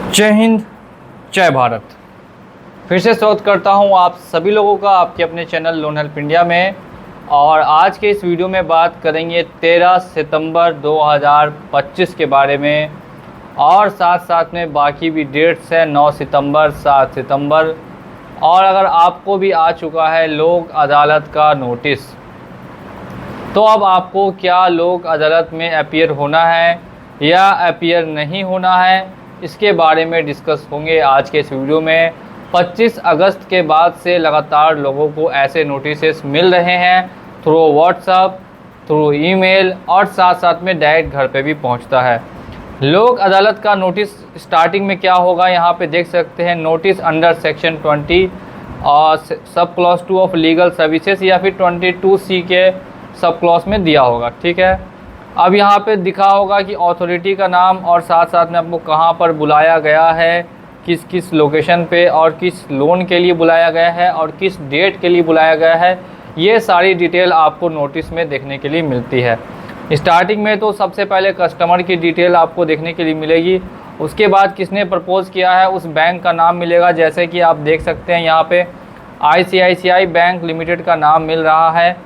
जय हिंद, जय भारत। फिर से स्वागत करता हूं आप सभी लोगों का आपके अपने चैनल लोन हेल्प इंडिया में। और आज के इस वीडियो में बात करेंगे 13 सितंबर 2025 के बारे में, और साथ साथ में बाकी भी डेट्स हैं 9 सितंबर, 7 सितंबर। और अगर आपको भी आ चुका है लोक अदालत का नोटिस, तो अब आपको क्या लोक अदालत में अपीयर होना है या अपीयर नहीं होना है, इसके बारे में डिस्कस होंगे आज के इस वीडियो में। 25 अगस्त के बाद से लगातार लोगों को ऐसे नोटिसेस मिल रहे हैं थ्रू व्हाट्सएप, थ्रू ईमेल, और साथ साथ में डायरेक्ट घर पे भी पहुंचता है। लोक अदालत का नोटिस स्टार्टिंग में क्या होगा, यहाँ पे देख सकते हैं नोटिस अंडर सेक्शन 20 और sub clause 2 of legal services या फिर 22C के सब क्लॉज में दिया होगा। ठीक है, अब यहाँ पे दिखा होगा कि अथॉरिटी का नाम और साथ साथ में आपको कहाँ पर बुलाया गया है, किस किस लोकेशन पे और किस लोन के लिए बुलाया गया है और किस डेट के लिए बुलाया गया है। ये सारी डिटेल आपको नोटिस में देखने के लिए मिलती है। स्टार्टिंग में तो सबसे पहले कस्टमर की डिटेल आपको देखने के लिए मिलेगी, उसके बाद किसने प्रपोज़ किया है उस बैंक का नाम मिलेगा। जैसे कि आप देख सकते हैं यहाँ पे ICICI बैंक लिमिटेड का नाम मिल रहा है,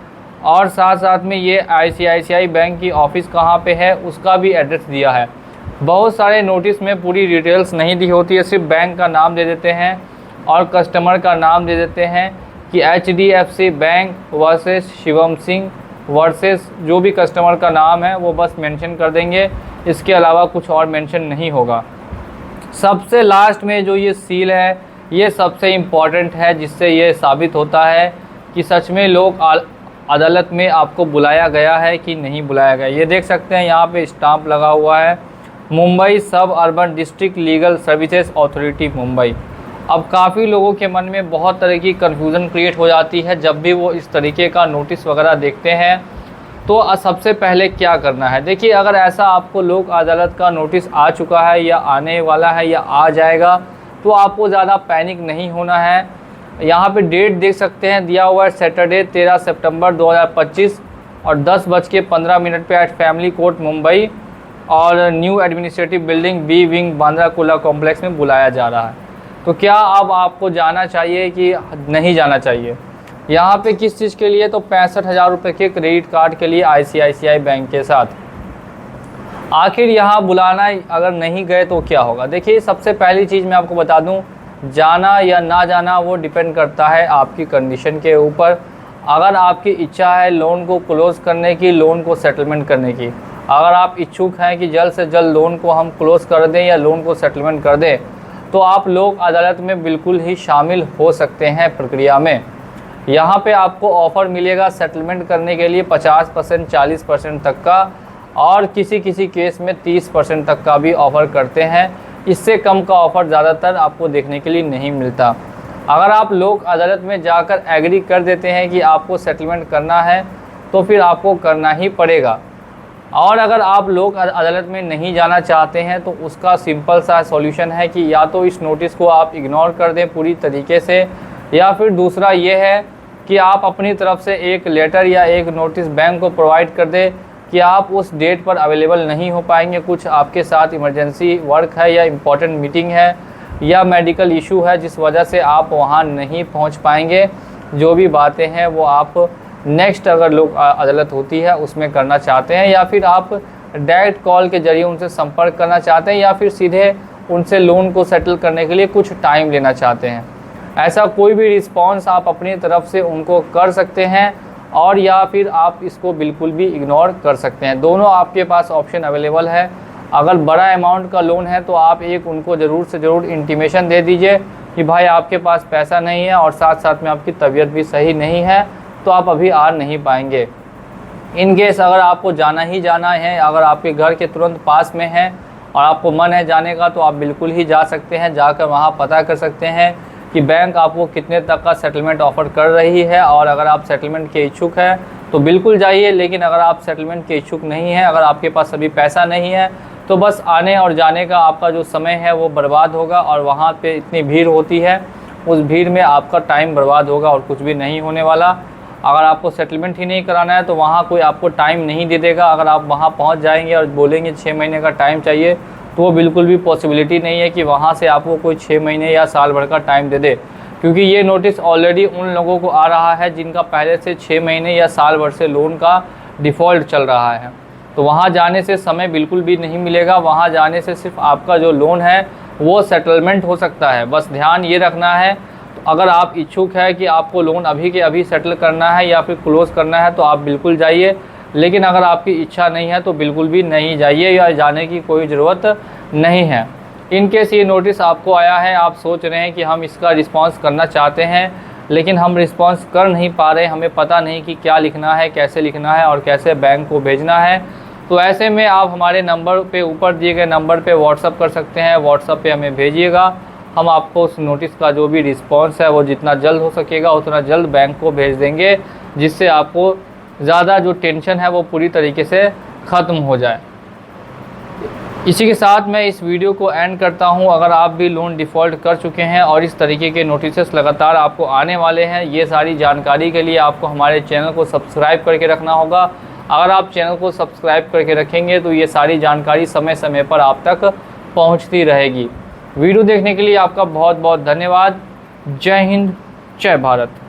और साथ साथ में ये ICICI बैंक की ऑफ़िस कहाँ पे है उसका भी एड्रेस दिया है। बहुत सारे नोटिस में पूरी डिटेल्स नहीं दी होती है, सिर्फ बैंक का नाम दे देते हैं और कस्टमर का नाम दे देते हैं कि HDFC bank versus Shivam Singh versus जो भी कस्टमर का नाम है वो बस मेंशन कर देंगे, इसके अलावा कुछ और मेंशन नहीं होगा। सबसे लास्ट में जो ये सील है ये सबसे इम्पॉर्टेंट है, जिससे ये साबित होता है कि सच में लोक अदालत में आपको बुलाया गया है कि नहीं बुलाया गया। ये देख सकते हैं यहाँ पे स्टाम्प लगा हुआ है, मुंबई सब urban district legal services authority Mumbai. अब काफ़ी लोगों के मन में बहुत तरह की कन्फ्यूज़न क्रिएट हो जाती है जब भी वो इस तरीके का नोटिस वगैरह देखते हैं। तो सबसे पहले क्या करना है, देखिए अगर ऐसा आपको लोक अदालत का नोटिस आ चुका है या आने वाला है या आ जाएगा, तो आपको ज़्यादा पैनिक नहीं होना है। यहाँ पे डेट देख सकते हैं दिया हुआ है सैटरडे 13 सितंबर 2025 और 10:15 पे एट फैमिली कोर्ट मुंबई और new administrative building B wing Bandra Kurla complex में बुलाया जा रहा है। तो क्या अब आपको जाना चाहिए कि नहीं जाना चाहिए यहाँ पे, किस चीज़ के लिए? तो 65,000 रुपये के क्रेडिट कार्ड के लिए ICICI बैंक के साथ। आखिर यहाँ बुलाना अगर नहीं गए तो क्या होगा? देखिए सबसे पहली चीज़ मैं आपको बता दूँ, जाना या ना जाना वो डिपेंड करता है आपकी कंडीशन के ऊपर। अगर आपकी इच्छा है लोन को क्लोज़ करने की, लोन को सेटलमेंट करने की, अगर आप इच्छुक हैं कि जल्द से जल्द लोन को हम क्लोज़ कर दें या लोन को सेटलमेंट कर दें, तो आप लोक अदालत में बिल्कुल ही शामिल हो सकते हैं प्रक्रिया में। यहाँ पे आपको ऑफ़र मिलेगा सेटलमेंट करने के लिए 50%, 40% तक का, और किसी किसी केस में 30% तक का भी ऑफ़र करते हैं। इससे कम का ऑफ़र ज़्यादातर आपको देखने के लिए नहीं मिलता। अगर आप लोक अदालत में जाकर एग्री कर देते हैं कि आपको सेटलमेंट करना है, तो फिर आपको करना ही पड़ेगा। और अगर आप लोक अदालत में नहीं जाना चाहते हैं, तो उसका सिंपल सा सॉल्यूशन है कि या तो इस नोटिस को आप इग्नोर कर दें पूरी तरीके से, या फिर दूसरा ये है कि आप अपनी तरफ से एक लेटर या एक नोटिस बैंक को प्रोवाइड कर दें कि आप उस डेट पर अवेलेबल नहीं हो पाएंगे, कुछ आपके साथ इमरजेंसी वर्क है या इम्पॉर्टेंट मीटिंग है या मेडिकल इशू है जिस वजह से आप वहाँ नहीं पहुँच पाएंगे। जो भी बातें हैं वो आप नेक्स्ट अगर लोक अदालत होती है उसमें करना चाहते हैं, या फिर आप डायरेक्ट कॉल के ज़रिए उनसे संपर्क करना चाहते हैं, या फिर सीधे उनसे लोन को सेटल करने के लिए कुछ टाइम लेना चाहते हैं। ऐसा कोई भी रिस्पॉन्स आप अपनी तरफ से उनको कर सकते हैं, और या फिर आप इसको बिल्कुल भी इग्नोर कर सकते हैं। दोनों आपके पास ऑप्शन अवेलेबल है। अगर बड़ा अमाउंट का लोन है तो आप एक उनको ज़रूर से ज़रूर इंटीमेशन दे दीजिए कि भाई आपके पास पैसा नहीं है और साथ साथ में आपकी तबीयत भी सही नहीं है, तो आप अभी आ नहीं पाएंगे। इन केस अगर आपको जाना ही जाना है, अगर आपके घर के तुरंत पास में है और आपको मन है जाने का, तो आप बिल्कुल ही जा सकते हैं। जाकर वहाँ पता कर सकते हैं कि बैंक आपको कितने तक का सेटलमेंट ऑफ़र कर रही है, और अगर आप सेटलमेंट के इच्छुक हैं तो बिल्कुल जाइए। लेकिन अगर आप सेटलमेंट के इच्छुक नहीं हैं, अगर आपके पास अभी पैसा नहीं है, तो बस आने और जाने का आपका जो समय है वो बर्बाद होगा, और वहाँ पे इतनी भीड़ होती है, उस भीड़ में आपका टाइम बर्बाद होगा और कुछ भी नहीं होने वाला। अगर आपको सेटलमेंट ही नहीं कराना है तो वहाँ कोई आपको टाइम नहीं दे देगा। अगर आप वहाँ पहुँच जाएंगे और बोलेंगे 6 महीने का टाइम चाहिए, तो वो बिल्कुल भी पॉसिबिलिटी नहीं है कि वहाँ से आपको कोई 6 महीने या साल भर का टाइम दे दे, क्योंकि ये नोटिस ऑलरेडी उन लोगों को आ रहा है जिनका पहले से 6 महीने या साल भर से लोन का डिफ़ॉल्ट चल रहा है। तो वहाँ जाने से समय बिल्कुल भी नहीं मिलेगा, वहाँ जाने से सिर्फ आपका जो लोन है वो सेटलमेंट हो सकता है। बस ध्यान ये रखना है, तो अगर आप इच्छुक है कि आपको लोन अभी के अभी सेटल करना है या फिर क्लोज़ करना है तो आप बिल्कुल जाइए, लेकिन अगर आपकी इच्छा नहीं है तो बिल्कुल भी नहीं जाइए या जाने की कोई ज़रूरत नहीं है। इन केस ये नोटिस आपको आया है, आप सोच रहे हैं कि हम इसका रिस्पांस करना चाहते हैं लेकिन हम रिस्पांस कर नहीं पा रहे, हमें पता नहीं कि क्या लिखना है, कैसे लिखना है और कैसे बैंक को भेजना है, तो ऐसे में आप हमारे नंबर पे, ऊपर दिए गए नंबर पे व्हाट्सअप कर सकते हैं। व्हाट्सअप पे हमें भेजिएगा, हम आपको उस नोटिस का जो भी रिस्पांस है वो जितना जल्द हो सकेगा उतना जल्द बैंक को भेज देंगे, जिससे आपको ज़्यादा जो टेंशन है वो पूरी तरीके से ख़त्म हो जाए। इसी के साथ मैं इस वीडियो को एंड करता हूं। अगर आप भी लोन डिफ़ॉल्ट कर चुके हैं और इस तरीके के नोटिसेस लगातार आपको आने वाले हैं, ये सारी जानकारी के लिए आपको हमारे चैनल को सब्सक्राइब करके रखना होगा। अगर आप चैनल को सब्सक्राइब करके रखेंगे तो ये सारी जानकारी समय समय पर आप तक पहुंचती रहेगी। वीडियो देखने के लिए आपका बहुत बहुत धन्यवाद। जय हिंद, जय भारत।